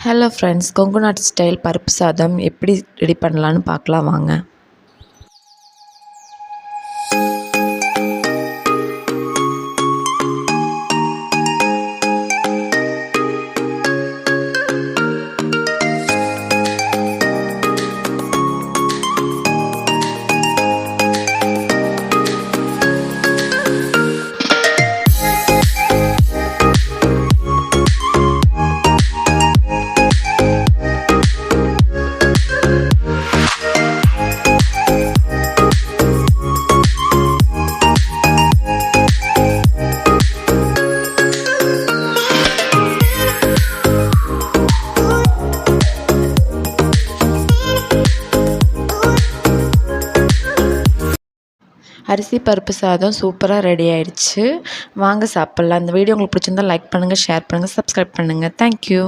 Hello friends, Kongu நாட்டு style பருப்பு சாதம் எப்படி ரெடி பண்ணலான்னு பார்க்கலாம் வாங்க. அரிசி பருப்பு சாதம் சூப்பராக ரெடி ஆயிடுச்சு. வாங்க சாப்பிட்லாம். இந்த வீடியோ உங்களுக்கு பிடிச்சிருந்தா லைக் பண்ணுங்கள், ஷேர் பண்ணுங்கள், சப்ஸ்கிரைப் பண்ணுங்கள். தேங்க்யூ.